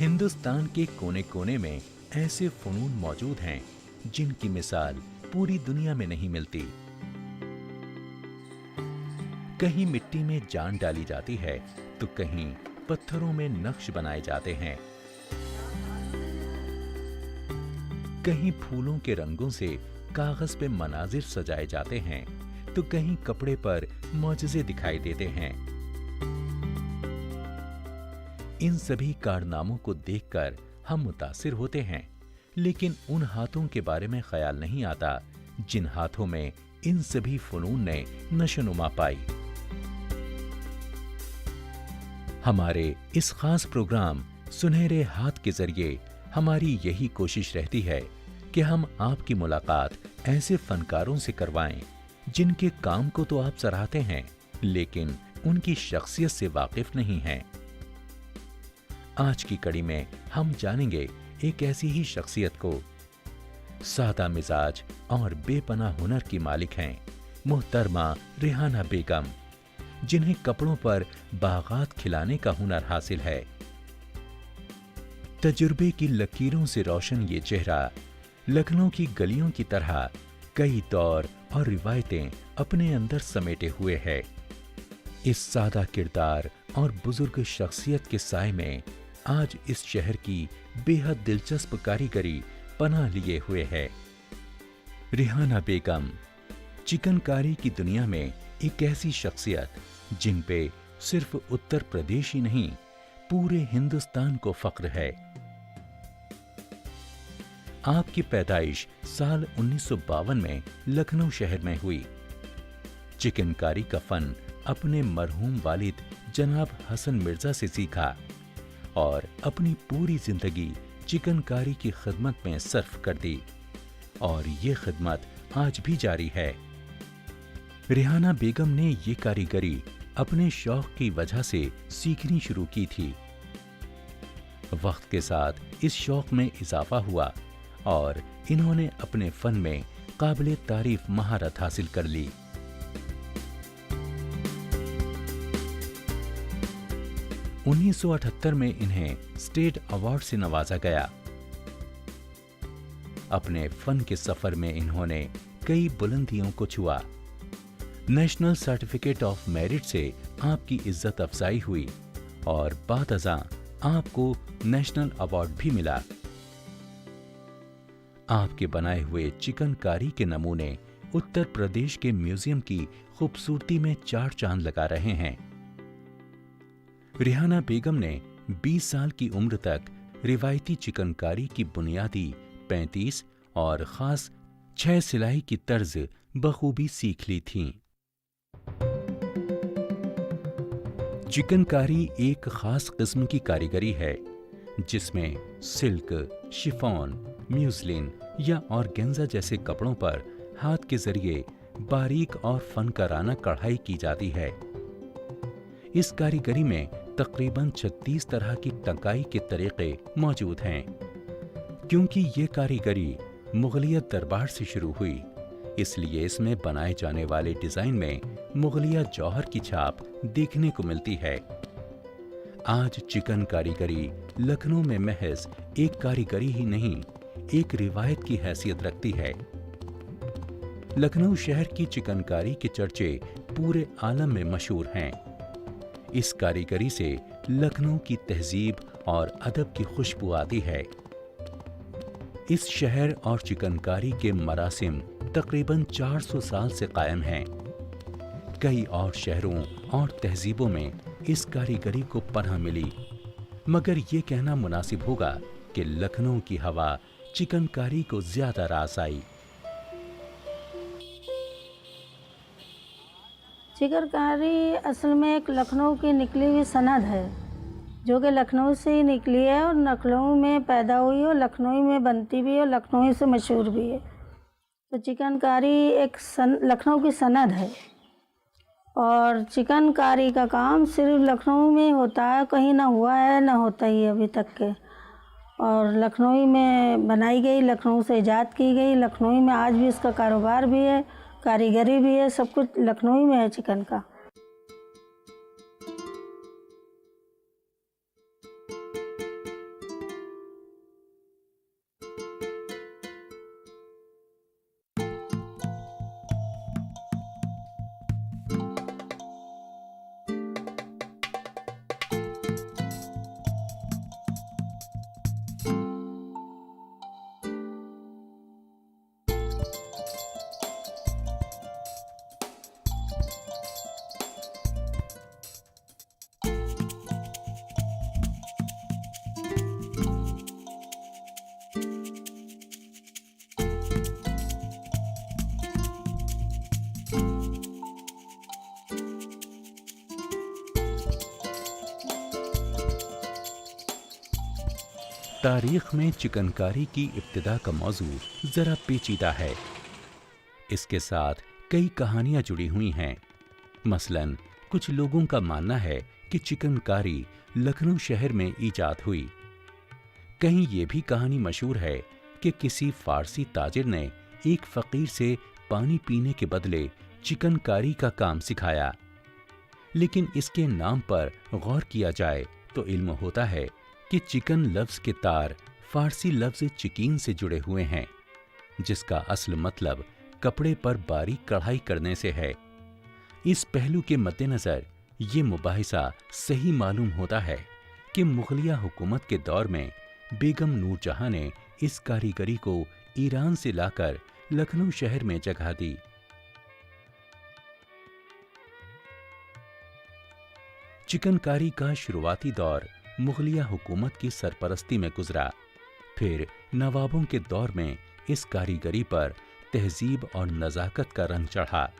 हिंदुस्तान के कोने कोने में ऐसे फ़नून मौजूद हैं जिनकी मिसाल पूरी दुनिया में नहीं मिलती। कहीं मिट्टी में जान डाली जाती है तो कहीं पत्थरों में नक्श बनाए जाते हैं। कहीं फूलों के रंगों से कागज पे मनाजिर सजाए जाते हैं तो कहीं कपड़े पर मौजज़े दिखाई देते हैं। इन सभी कारनामों को देखकर हम मुतासिर होते हैं, लेकिन उन हाथों के बारे में ख्याल नहीं आता जिन हाथों में इन सभी फनून ने नशोनुमा पाई। हमारे इस खास प्रोग्राम सुनहरे हाथ के जरिए हमारी यही कोशिश रहती है कि हम आपकी मुलाकात ऐसे फनकारों से करवाएं जिनके काम को तो आप सराहते हैं, लेकिन उनकी शख्सियत से वाकिफ नहीं हैं। आज की कड़ी में हम जानेंगे एक ऐसी ही शख्सियत को। सादा मिजाज और बेपनाह हुनर की मालिक हैं मोहतरमा रेहाना बेगम, जिन्हें कपड़ों पर बागात खिलाने का हुनर हासिल है। तजुर्बे की लकीरों से रोशन ये चेहरा लखनऊ की गलियों की तरह कई दौर और रिवायतें अपने अंदर समेटे हुए है। इस सादा किरदार और बुजुर्ग शख्सियत के साए में आज इस शहर की बेहद दिलचस्प कारीगरी पनाह लिए हुए है। रेहाना बेगम चिकनकारी की दुनिया में एक ऐसी शख्सियत जिन पे सिर्फ उत्तर प्रदेश ही नहीं, पूरे हिंदुस्तान को फख्र है। आपकी पैदाइश साल 1952 में लखनऊ शहर में हुई। चिकनकारी का फन अपने मरहूम वालिद जनाब हसन मिर्जा से सीखा और अपनी पूरी जिंदगी चिकनकारी की खिदमत में सर्फ कर दी और ये खिदमत आज भी जारी है। रेहाना बेगम ने ये कारीगरी अपने शौक की वजह से सीखनी शुरू की थी। वक्त के साथ इस शौक में इजाफा हुआ और इन्होंने अपने फन में काबिले तारीफ महारत हासिल कर ली। उन्नीस 1978 में इन्हें स्टेट अवार्ड से नवाजा गया। अपने फन के सफर में इन्होंने कई बुलंदियों को छुआ। नेशनल सर्टिफिकेट ऑफ मेरिट से आपकी इज्जत अफजाई हुई और बादअज़ां आपको नेशनल अवार्ड भी मिला। आपके बनाए हुए चिकनकारी के नमूने उत्तर प्रदेश के म्यूजियम की खूबसूरती में चार चांद लगा रहे हैं। रेहाना बेगम ने 20 साल की उम्र तक रिवायती चिकनकारी की बुनियादी 35 और खास 6 सिलाई की तर्ज बखूबी सीख ली थीं। चिकनकारी एक खास किस्म की कारीगरी है जिसमें सिल्क, शिफॉन, म्यूस्लिन या ऑर्गेन्जा जैसे कपड़ों पर हाथ के जरिए बारीक और फनकाराना कढ़ाई की जाती है। इस कारीगरी में तकरीबन 36 तरह की टंकाई के तरीके मौजूद हैं। क्योंकि ये कारीगरी मुगलियत दरबार से शुरू हुई, इसलिए इसमें बनाए जाने वाले डिजाइन में मुगलिया जौहर की छाप देखने को मिलती है। आज चिकन कारीगरी लखनऊ में महज एक कारीगरी ही नहीं, एक रिवायत की हैसियत रखती है। लखनऊ शहर की चिकनकारी के चर्चे पूरे आलम में मशहूर हैं। इस कारीगरी से लखनऊ की तहजीब और अदब की खुशबू आती है। इस शहर और चिकनकारी के मरासिम तकरीबन 400 साल से कायम हैं। कई और शहरों और तहजीबों में इस कारीगरी को पनाह मिली, मगर ये कहना मुनासिब होगा कि लखनऊ की हवा चिकनकारी को ज्यादा रास आई। चिकनकारी असल में एक लखनऊ की निकली हुई सनद है, जो कि लखनऊ से ही निकली है और लखनऊ में पैदा हुई और लखनऊ में बनती भी है और लखनऊ से मशहूर भी है। तो चिकनकारी एक लखनऊ की सनद है और चिकनकारी का काम सिर्फ लखनऊ में होता है, कहीं ना हुआ है ना होता ही अभी तक के। और लखनऊ में बनाई गई, लखनऊ से ईजाद की गई, लखनऊ में आज भी इसका कारोबार भी है, कारीगरी भी है, सब कुछ लखनऊ में है चिकन का। तारीख में चिकनकारी की इब्तिदा का मौजू ज़रा पेचीदा है। इसके साथ कई कहानियां जुड़ी हुई हैं। मसलन कुछ लोगों का मानना है कि चिकनकारी लखनऊ शहर में ईजाद हुई। कहीं ये भी कहानी मशहूर है कि किसी फारसी ताजिर ने एक फकीर से पानी पीने के बदले चिकनकारी का काम सिखाया। लेकिन इसके नाम पर गौर किया जाए तो इल्म होता है कि चिकन लफ्ज के तार फारसी लफ्ज चिकीन से जुड़े हुए हैं, जिसका असल मतलब कपड़े पर बारीक कढ़ाई करने से है। इस पहलू के मद्देनजर ये मुबाहिसा सही मालूम होता है कि मुगलिया हुकूमत के दौर में बेगम नूरजहां ने इस कारीगरी को ईरान से लाकर लखनऊ शहर में जगह दी। चिकनकारी का शुरुआती दौर मुगलिया हुकूमत की सरपरस्ती में गुजरा। फिर नवाबों के दौर में इस कारीगरी पर तहजीब और नज़ाकत का रंग चढ़ा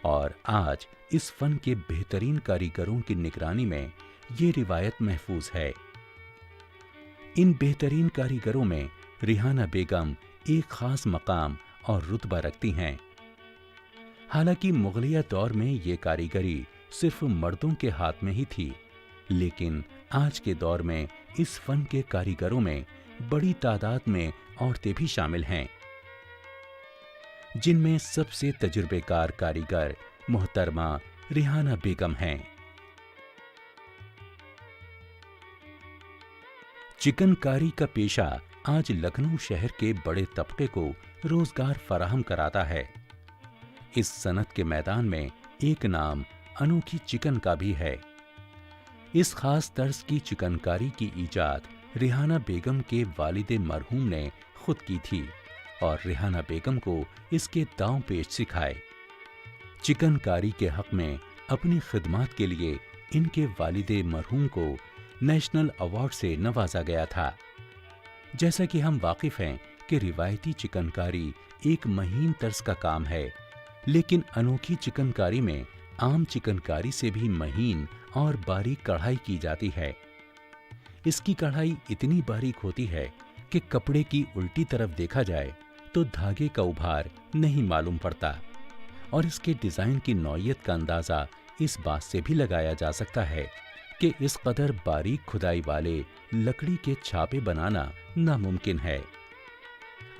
और आज इस फन के बेहतरीन कारीगरों की निगरानी में ये रिवायत महफूज है। इन बेहतरीन कारीगरों में रिहाना बेगम एक खास मकाम और रुतबा रखती हैं। हालांकि मुगलिया दौर में ये कारीगरी सिर्फ मर्दों के हाथ में ही थी, लेकिन आज के दौर में इस फन के कारीगरों में बड़ी तादाद में औरतें भी शामिल हैं, जिनमें सबसे तजुर्बेकार कारीगर मोहतरमा रिहाना बेगम हैं। चिकनकारी का पेशा आज लखनऊ शहर के बड़े तबके को रोजगार फराहम कराता है। इस सनत के मैदान में एक नाम अनोखी चिकन का भी है। इस खास तर्ज की चिकनकारी की ईजाद रिहाना बेगम के वालिद मरहूम ने खुद की थी और रिहाना बेगम को इसके दांव पेच सिखाए। चिकनकारी के हक में अपनी खिदमत के लिए इनके वालिद मरहूम को नेशनल अवार्ड से नवाजा गया था। जैसा कि हम वाकिफ हैं कि रिवायती चिकनकारी एक महीन तर्ज का काम है, लेकिन अनोखी चिकनकारी में आम चिकनकारी से भी महीन और बारीक कढ़ाई की जाती है। इसकी कढ़ाई इतनी बारीक होती है कि कपड़े की उल्टी तरफ देखा जाए तो धागे का उभार नहीं मालूम पड़ता और इसके डिजाइन की नौइयत का अंदाजा इस बात से भी लगाया जा सकता है कि इस कदर बारीक खुदाई वाले लकड़ी के छापे बनाना नामुमकिन है।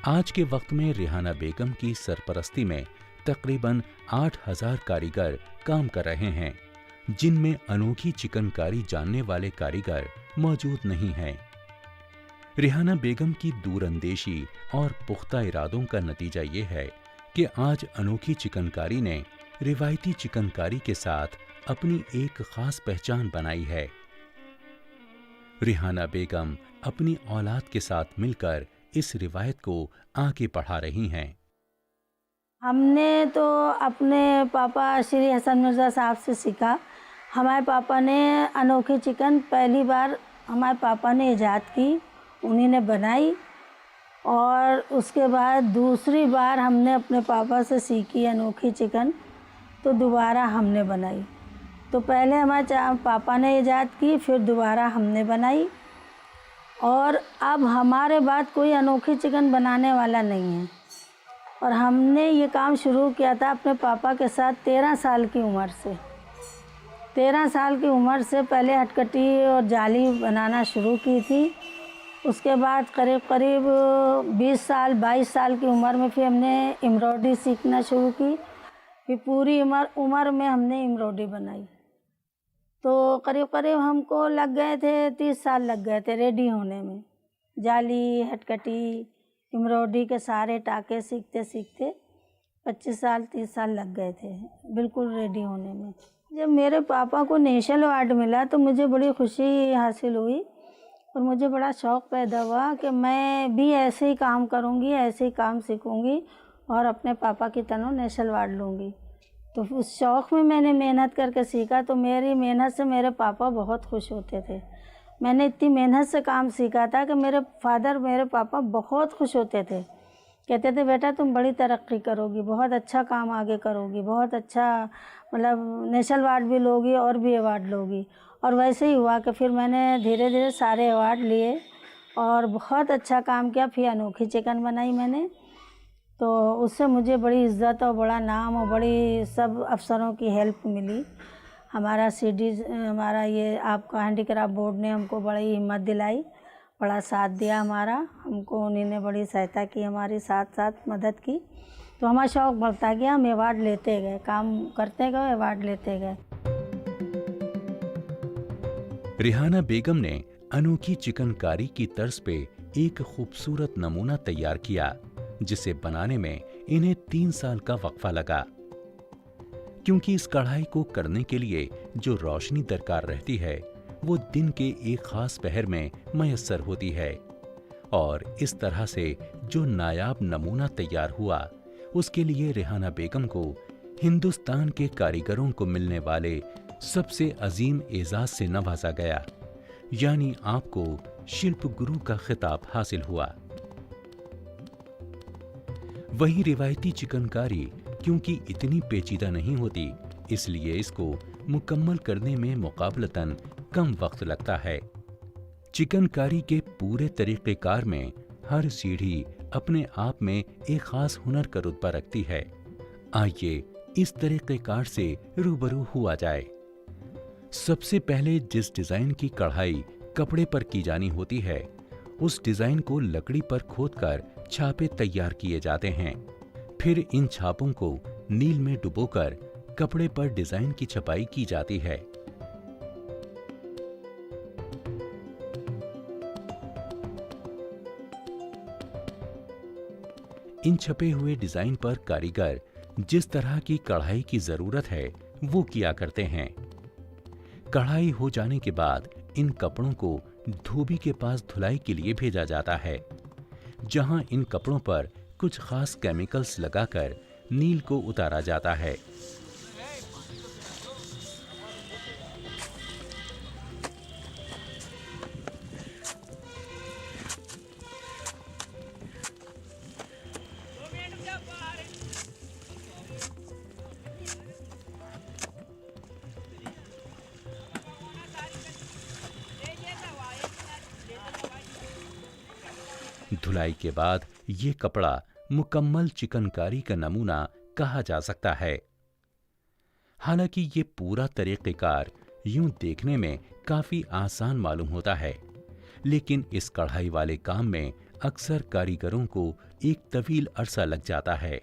आज के वक्त में रिहाना बेगम की सरपरस्ती में तकरीबन 8000 कारीगर काम कर रहे हैं, जिनमें अनोखी चिकनकारी जानने वाले कारीगर मौजूद नहीं हैं। रिहाना बेगम की दूरअंदेशी और पुख्ता इरादों का नतीजा ये है कि आज अनोखी चिकनकारी ने रिवायती चिकनकारी के साथ अपनी एक खास पहचान बनाई है। रिहाना बेगम अपनी औलाद के साथ मिलकर इस रिवायत को आगे बढ़ा रही हैं। हमने तो अपने पापा श्री हसन मिर्ज़ा साहब से सीखा। हमारे पापा ने अनोखी चिकन पहली बार हमारे पापा ने ईजाद की, उन्हीं ने बनाई और उसके बाद दूसरी बार हमने अपने पापा से सीखी अनोखी चिकन, तो दोबारा हमने बनाई। तो पहले हमारे पापा ने ईजाद की, फिर दोबारा हमने बनाई और अब हमारे बाद कोई अनोखी चिकन बनाने वाला नहीं है। और हमने ये काम शुरू किया था अपने पापा के साथ 13 साल की उम्र से। 13 साल की उम्र से पहले हटकटी और जाली बनाना शुरू की थी। उसके बाद करीब करीब 20 साल 22 साल की उम्र में फिर हमने एम्ब्रॉयडरी सीखना शुरू की। फिर पूरी उम्र में हमने एम्ब्रॉयडरी बनाई। तो करीब करीब हमको लग गए थे 30 साल लग गए थे रेडी होने में। जाली, हटकटी, एम्ब्रॉयडरी के सारे टाके सीखते सीखते 25 साल 30 साल लग गए थे बिल्कुल रेडी होने में। जब मेरे पापा को नेशनल अवार्ड मिला तो मुझे बड़ी खुशी हासिल हुई और मुझे बड़ा शौक़ पैदा हुआ कि मैं भी ऐसे ही काम करूँगी, ऐसे ही काम सीखूँगी और अपने पापा की तरह नेशनल अवार्ड लूँगी। तो उस शौक़ में मैंने मेहनत करके सीखा। तो मेरी मेहनत से मेरे पापा बहुत खुश होते थे। मैंने इतनी मेहनत से काम सीखा था कि मेरे पापा बहुत खुश होते थे। कहते थे बेटा तुम बड़ी तरक्की करोगी, बहुत अच्छा काम आगे करोगी, बहुत अच्छा मतलब नेशनल अवार्ड भी लोगी और भी अवार्ड लोगी। और वैसे ही हुआ कि फिर मैंने धीरे धीरे सारे अवार्ड लिए और बहुत अच्छा काम किया। फिर अनोखी चिकन बनाई मैंने, तो उससे मुझे बड़ी इज़्ज़त और बड़ा नाम और बड़ी सब अफसरों की हेल्प मिली। हमारा हमारा ये आपका हैंडीक्राफ्ट बोर्ड ने हमको बड़ी हिम्मत दिलाई, बड़ा साथ दिया हमारा, हमको उन्हीं ने बड़ी सहायता की, हमारी साथ साथ मदद की। तो हमारा शौक़ बढ़ता गया, हम अवार्ड लेते गए, काम करते गए, अवार्ड लेते गए। रिहाना बेगम ने अनोखी चिकनकारी की तर्ज पे एक खूबसूरत नमूना तैयार किया, जिसे बनाने में इन्हें 3 साल का वक्फा लगा। क्योंकि इस कढ़ाई को करने के लिए जो रोशनी दरकार रहती है वो दिन के एक खास पहर में मयस्सर होती है, और इस तरह से जो नायाब नमूना तैयार हुआ उसके लिए रिहाना बेगम को हिंदुस्तान के कारीगरों को मिलने वाले सबसे अजीम एजाज से नवाजा गया, यानी आपको शिल्प गुरु का खिताब हासिल हुआ। वहीं रिवायती चिकनकारी क्योंकि इतनी पेचीदा नहीं होती, इसलिए इसको मुकम्मल करने में मुकाबलतन कम वक्त लगता है। चिकनकारी के पूरे तरीक़ेकार में हर सीढ़ी अपने आप में एक खास हुनर का रुतबा रखती है। आइए इस तरीक़ेकार से रूबरू हुआ जाए। सबसे पहले जिस डिज़ाइन की कढ़ाई कपड़े पर की जानी होती है, उस डिज़ाइन को लकड़ी पर खोदकर छापे तैयार किए जाते हैं। फिर इन छापों को नील में डुबोकर कपड़े पर डिज़ाइन की छपाई की जाती है। इन छपे हुए डिज़ाइन पर कारीगर जिस तरह की कढ़ाई की ज़रूरत है वो किया करते हैं। कढ़ाई हो जाने के बाद इन कपड़ों को धोबी के पास धुलाई के लिए भेजा जाता है, जहां इन कपड़ों पर कुछ खास केमिकल्स लगाकर नील को उतारा जाता है। धुलाई के बाद ये कपड़ा मुकम्मल चिकनकारी का नमूना कहा जा सकता है। हालांकि ये पूरा तरीक़ेकार यूं देखने में काफी आसान मालूम होता है, लेकिन इस कढ़ाई वाले काम में अक्सर कारीगरों को एक तवील अरसा लग जाता है।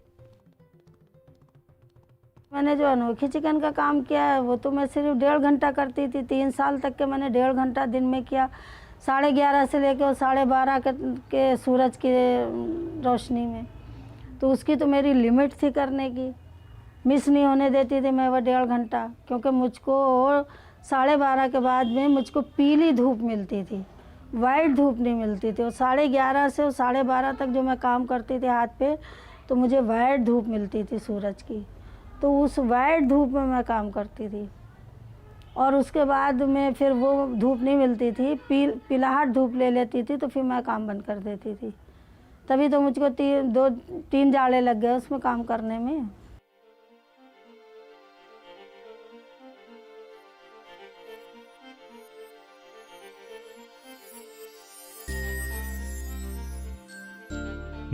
मैंने जो अनोखी चिकन का काम किया है वो तो मैं सिर्फ 1.5 घंटा करती थी। 3 साल तक के मैंने 1.5 घंटा दिन में किया, 11:30 से लेकर और 12:30 के सूरज की रोशनी में। तो उसकी तो मेरी लिमिट थी करने की, मिस नहीं होने देती थी मैं वो 1.5 घंटा, क्योंकि मुझको 12:30 के बाद में मुझको पीली धूप मिलती थी, वाइट धूप नहीं मिलती थी। और 11:30 से 12:30 तक जो मैं काम करती थी हाथ पे, तो मुझे वाइट धूप मिलती थी सूरज की। तो उस वाइट धूप में मैं काम करती थी, और उसके बाद में फिर वो धूप नहीं मिलती थी, पिलाहट धूप ले लेती थी, तो फिर मैं काम बंद कर देती थी। तभी तो मुझको 3 जाड़े लग गए उसमें काम करने में।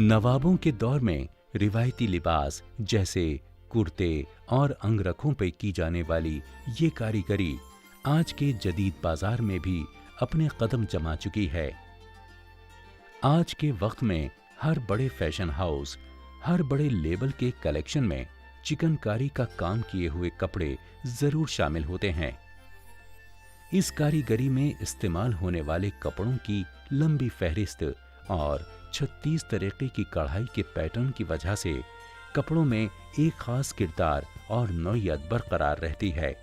नवाबों के दौर में रिवायती लिबास जैसे कुर्ते और अंगरखों पे की जाने वाली ये कारीगरी आज के जदीद बाजार में भी अपने कदम जमा चुकी है। आज के वक्त में हर बड़े फैशन हाउस, हर बड़े लेबल के कलेक्शन में चिकनकारी का काम किए हुए कपड़े जरूर शामिल होते हैं। इस कारीगरी में इस्तेमाल होने वाले कपड़ों की लंबी फहरिस्त और 36 तरीके की कढ़ाई के पैटर्न की वजह से कपड़ों में एक खास किरदार और नौइयत बरकरार रहती है।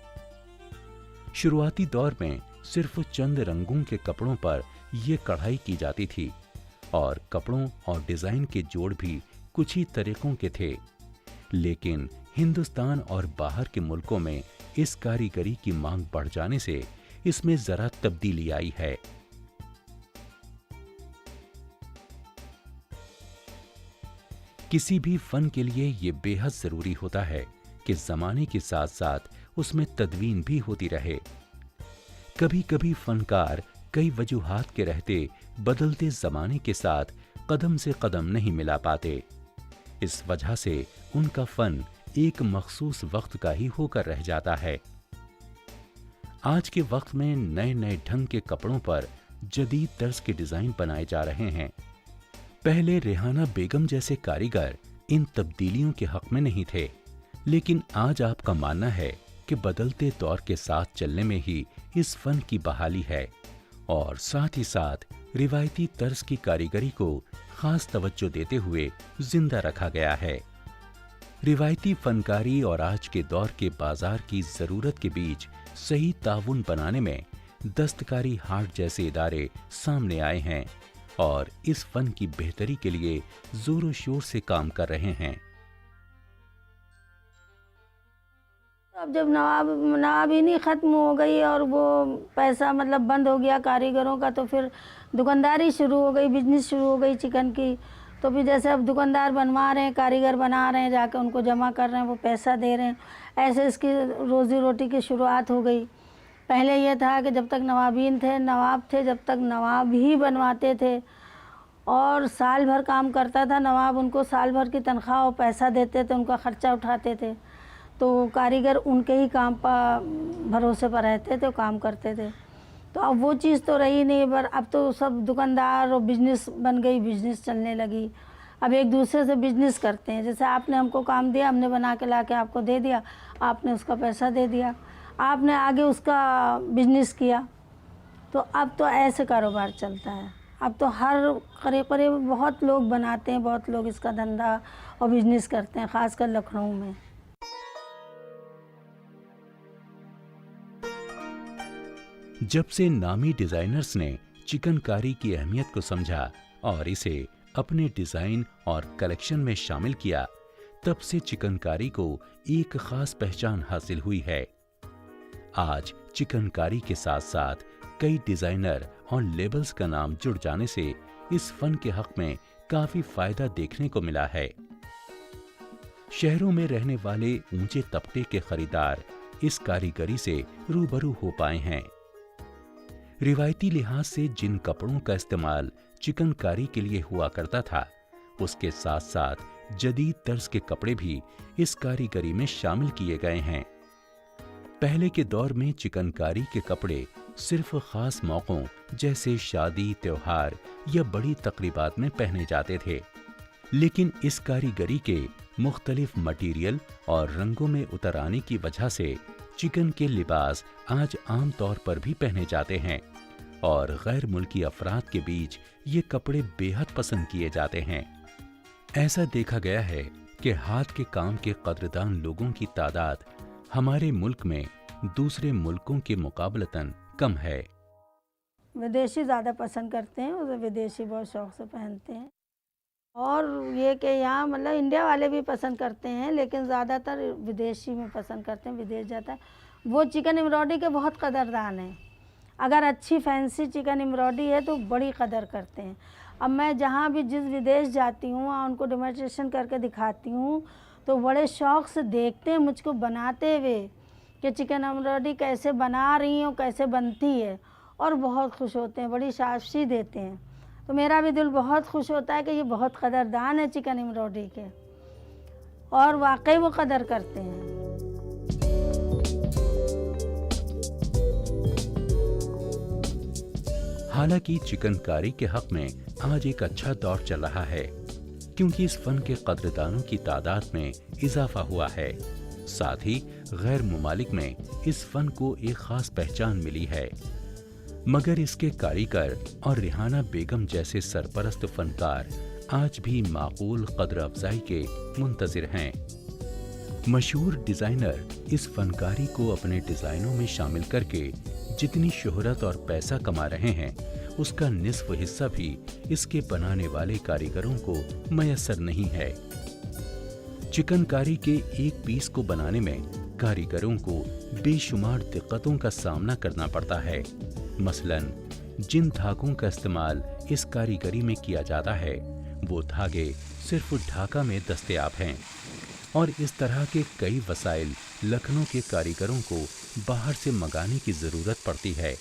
शुरुआती दौर में सिर्फ चंद रंगों के कपड़ों पर यह कढ़ाई की जाती थी, और कपड़ों और डिजाइन के जोड़ भी कुछ ही तरीकों के थे। लेकिन हिंदुस्तान और बाहर के मुल्कों में इस कारीगरी की मांग बढ़ जाने से इसमें जरा तब्दीली आई है। किसी भी फन के लिए ये बेहद जरूरी होता है कि जमाने के साथ साथ उसमें तदवीन भी होती रहे। कभी कभी फनकार कई वजूहात के रहते बदलते जमाने के साथ कदम से कदम नहीं मिला पाते। इस वजह से उनका फन एक मखसूस वक्त का ही होकर रह जाता है। आज के वक्त में नए नए ढंग के कपड़ों पर जदीद तर्ज के डिजाइन बनाए जा रहे हैं। पहले रेहाना बेगम जैसे कारीगर इन तब्दीलियों के हक में नहीं थे, लेकिन आज आपका मानना है कि बदलते दौर के साथ चलने में ही इस फन की बहाली है और साथ ही साथ रिवायती तर्ज की कारीगरी को खास तवज्जो देते हुए जिंदा रखा गया है। रिवायती फनकारी और आज के दौर के बाजार की जरूरत के बीच सही ताउन बनाने में दस्तकारी हाट जैसे इदारे सामने आए हैं और इस फन की बेहतरी के लिए जोरों शोर से काम कर रहे हैं। अब जब नवाबीनी ख़त्म हो गई और वो पैसा मतलब बंद हो गया कारीगरों का, तो फिर दुकानदारी शुरू हो गई, बिजनेस शुरू हो गई चिकन की। तो फिर जैसे अब दुकानदार बनवा रहे हैं, कारीगर बना रहे हैं, जाके उनको जमा कर रहे हैं, वो पैसा दे रहे हैं, ऐसे इसकी रोज़ी रोटी की शुरुआत हो गई। पहले ये था कि जब तक नवाबीन थे, नवाब थे, जब तक नवाब ही बनवाते थे और साल भर काम करता था नवाब, उनको साल भर की तनख्वाह और पैसा देते थे, उनका ख़र्चा उठाते थे, तो कारीगर उनके ही काम पर भरोसे पर रहते थे, काम करते थे। तो अब वो चीज़ तो रही नहीं, पर अब तो सब दुकानदार और बिजनेस बन गई, बिजनेस चलने लगी। अब एक दूसरे से बिजनेस करते हैं, जैसे आपने हमको काम दिया, हमने बना के ला के आपको दे दिया, आपने उसका पैसा दे दिया, आपने आगे उसका बिजनेस किया। तो अब तो ऐसे कारोबार चलता है। अब तो हर करीब करीब बहुत लोग बनाते हैं, बहुत लोग इसका धंधा और बिजनेस करते हैं, ख़ासकर लखनऊ में। जब से नामी डिजाइनर्स ने चिकनकारी की अहमियत को समझा और इसे अपने डिजाइन और कलेक्शन में शामिल किया, तब से चिकनकारी को एक खास पहचान हासिल हुई है। आज चिकनकारी के साथ साथ कई डिजाइनर और लेबल्स का नाम जुड़ जाने से इस फन के हक में काफी फायदा देखने को मिला है। शहरों में रहने वाले ऊंचे तबके के खरीदार इस कारीगरी से रूबरू हो पाए हैं। रिवायती लिहाज से जिन कपड़ों का इस्तेमाल चिकनकारी के लिए हुआ करता था, उसके साथ साथ जदीद तर्ज के कपड़े भी इस कारीगरी में शामिल किए गए हैं। पहले के दौर में चिकनकारी के कपड़े सिर्फ खास मौकों जैसे शादी, त्योहार या बड़ी तकरीबात में पहने जाते थे, लेकिन इस कारीगरी के मुख्तलिफ मटीरियल और रंगों में उतर आने की वजह से चिकन के लिबास आज आम तौर पर भी पहने जाते हैं और गैर मुल्की अफराद के बीच ये कपड़े बेहद पसंद किए जाते हैं। ऐसा देखा गया है कि हाथ के काम के कदरदान लोगों की तादाद हमारे मुल्क में दूसरे मुल्कों के मुकाबलतन कम है। विदेशी ज़्यादा पसंद करते हैं, उसे विदेशी बहुत शौक़ से पहनते हैं। और ये कि यहाँ मतलब इंडिया वाले भी पसंद करते हैं, लेकिन ज़्यादातर विदेशी में पसंद करते हैं, विदेश जाता है। वो चिकन एम्ब्रॉयडरी के बहुत कदरदान हैं। अगर अच्छी फैंसी चिकन एम्ब्रॉयडरी है तो बड़ी कदर करते हैं। अब मैं जहाँ भी जिस विदेश जाती हूँ वहाँ उनको डेमोन्स्ट्रेशन करके दिखाती हूँ, तो बड़े शौक़ से देखते हैं मुझको बनाते हुए कि चिकन एम्ब्रॉयडरी कैसे बना रही हूँ, कैसे बनती है, और बहुत खुश होते हैं, बड़ी शाबाशी देते हैं। तो मेरा भी दिल बहुत खुश होता है कि ये बहुत कदरदान है चिकन एम्ब्रॉयडरी के, और वाकई वो कदर करते हैं। हालांकि चिकनकारी के हक में आज एक अच्छा दौर चल रहा है, क्योंकि इस फन के कदरदानों की तादाद में इजाफा हुआ है। साथ ही गैर मुमालिक में इस फन को एक खास पहचान मिली है। मगर इसके कारीगर और रेहाना बेगम जैसे सरपरस्त फनकार आज भी माकूल कदर अफजाई के मुंतजिर हैं। मशहूर डिजाइनर इस फनकारी को अपने डिजाइनों में शामिल करके जितनी शोहरत और पैसा कमा रहे हैं, उसका निस्फ हिस्सा भी इसके बनाने वाले कारीगरों को मयसर नहीं है। चिकनकारी के एक पीस को बनाने में कारीगरों को बेशुमार दिक्कतों का सामना करना पड़ता है। मसलन जिन धागों का इस्तेमाल इस कारीगरी में किया जाता है, वो धागे सिर्फ ढाका में दस्तयाब हैं, और इस तरह के कई वसाइल लखनऊ के कारीगरों को बाहर से मंगाने की ज़रूरत पड़ती है।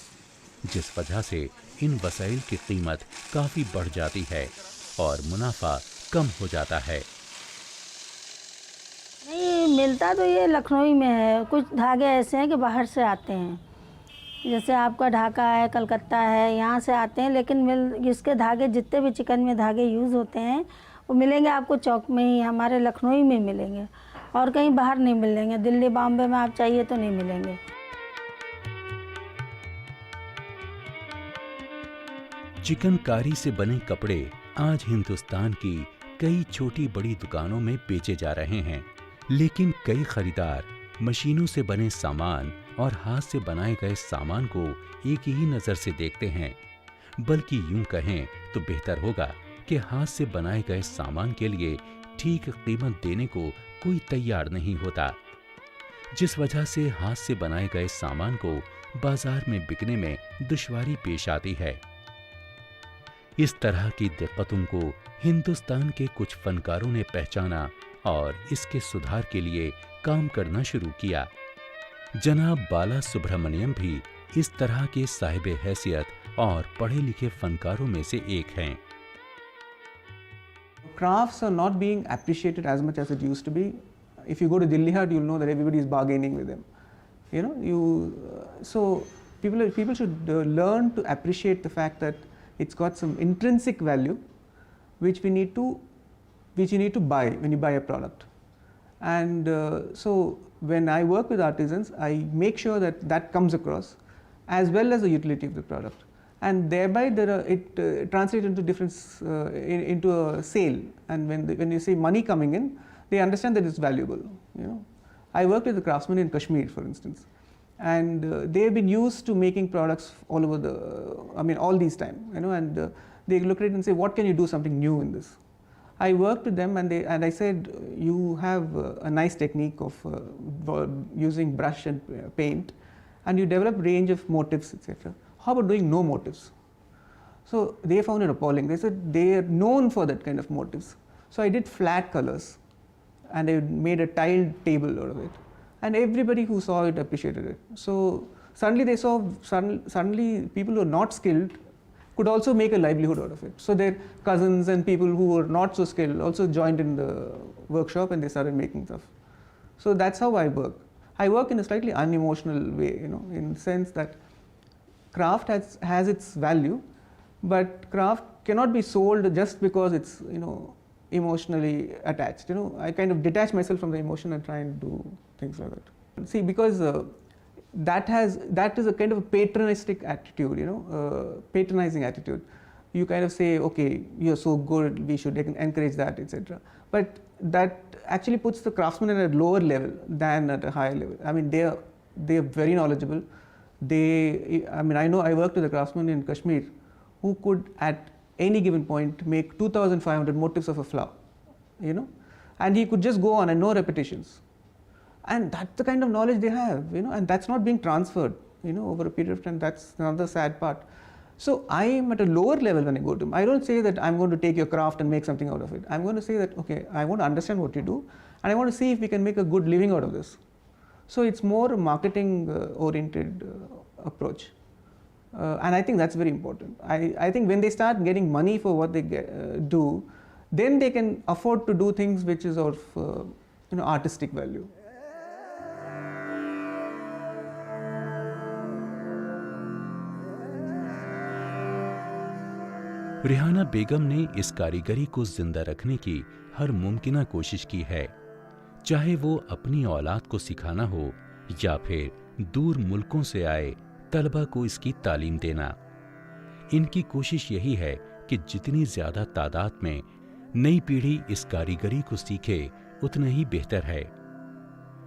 जिस वजह से इन वसाइल की कीमत काफ़ी बढ़ जाती है और मुनाफा कम हो जाता है। नहीं मिलता तो ये लखनऊ में है, कुछ धागे ऐसे हैं कि बाहर से आते हैं, जैसे आपका ढाका है, कलकत्ता है, यहाँ से आते हैं, लेकिन इसके धागे जितने भी चिकन में धागे यूज़ होते हैं वो मिलेंगे आपको चौक में ही, हमारे लखनऊ में मिलेंगे और कहीं बाहर नहीं मिलेंगे। दिल्ली बॉम्बे में आप चाहिए तो नहीं मिलेंगे। चिकनकारी से बने कपड़े आज हिंदुस्तान की कई छोटी बड़ी दुकानों में बेचे जा रहे हैं, लेकिन कई खरीदार मशीनों से बने सामान और हाथ से बनाए गए सामान को एक ही नज़र से देखते हैं। बल्कि यूं कहें तो बेहतर होगा कि हाथ से बनाए गए सामान के लिए ठीक कीमत देने को कोई तैयार नहीं होता, जिस वजह से हाथ से बनाए गए सामान को बाजार में बिकने में दुश्वारी पेश आती है। इस तरह की दिक्कतों को हिंदुस्तान के कुछ फनकारों ने पहचाना और इसके सुधार के लिए काम करना शुरू किया। जनाब बाला सुब्रमण्यम भी इस तरह के साहिब हैसियत और पढ़े लिखे फनकारों में से एक हैं। Crafts are not being appreciated as much as it used to be. If you go to Delhi Hut, you'll know that everybody is bargaining with them. You know, so people should learn to appreciate the fact that it's got some intrinsic value, which you need to buy when you buy a product. And so when I work with artisans, I make sure that that comes across, as well as the utility of the product. And thereby it translates into difference into a sale, and when you see money coming in, they understand that it's valuable. You know, I worked with the craftsmen in Kashmir, for instance, and they have been used to making products all over all these time. You know, and they look at it and say, what can you do something new in this? I worked with them, and I said, you have a nice technique of using brush and paint, and you develop range of motifs, etc. How about doing no motifs? So they found it appalling. They said they are known for that kind of motifs. So I did flat colors, and I made a tiled table out of it, and everybody who saw it appreciated it. So suddenly they saw, suddenly people who are not skilled could also make a livelihood out of it. So their cousins and people who were not so skilled also joined in the workshop, and they started making stuff. So that's how I work. I work in a slightly unemotional way, you know, in the sense that craft has its value, but craft cannot be sold just because it's, you know, emotionally attached. You know, I kind of detach myself from the emotion and try and do things like that. See, because that is a kind of a patronistic attitude, you know, patronizing attitude. You kind of say, okay, you're so good, we should encourage that, etc. But that actually puts the craftsman at a lower level than at a higher level. I mean, they are very knowledgeable. I worked with a craftsman in Kashmir who could at any given point make 2,500 motifs of a flower, you know, and he could just go on and no repetitions. And that's the kind of knowledge they have, you know, and that's not being transferred, you know, over a period of time. That's another sad part. So I am at a lower level when I go to them. I don't say that I'm going to take your craft and make something out of it. I'm going to say that, okay, I want to understand what you do, and I want to see if we can make a good living out of this. So it's more a marketing oriented approach, and I think that's very important. I think when they start getting money for what they do, then they can afford to do things which is of artistic value. Rehana Begum ने इस कारीगरी को जिंदा रखने की हर मुमकिना कोशिश की है, चाहे वो अपनी औलाद को सिखाना हो या फिर दूर मुल्कों से आए तलबा को इसकी तालीम देना। इनकी कोशिश यही है कि जितनी ज्यादा तादाद में नई पीढ़ी इस कारीगरी को सीखे उतना ही बेहतर है।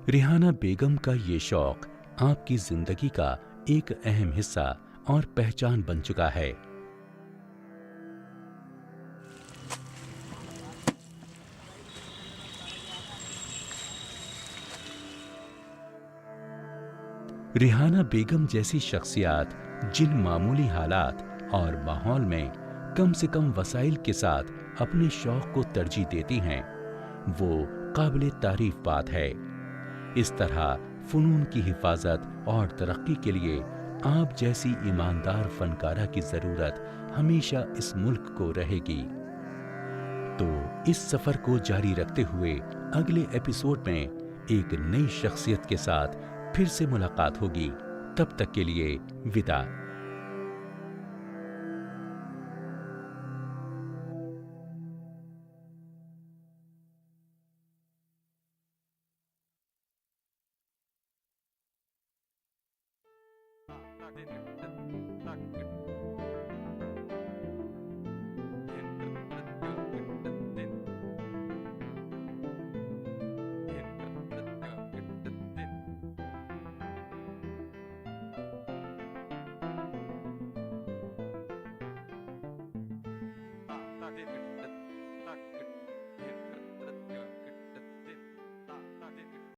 रिहाना बेगम का ये शौक आपकी जिंदगी का एक अहम हिस्सा और पहचान बन चुका है। रिहाना बेगम जैसी शख्सियत जिन मामूली हालात और माहौल में कम से कम वसाइल के साथ अपने शौक को तरजीह देती हैं, वो काबिल तारीफ बात है। इस तरह फ़नून की हिफाजत और तरक्की के लिए आप जैसी ईमानदार फनकारा की जरूरत हमेशा इस मुल्क को रहेगी। तो इस सफर को जारी रखते हुए अगले एपिसोड में एक नई शख्सियत के साथ फिर से मुलाकात होगी। तब तक के लिए विदा। Start.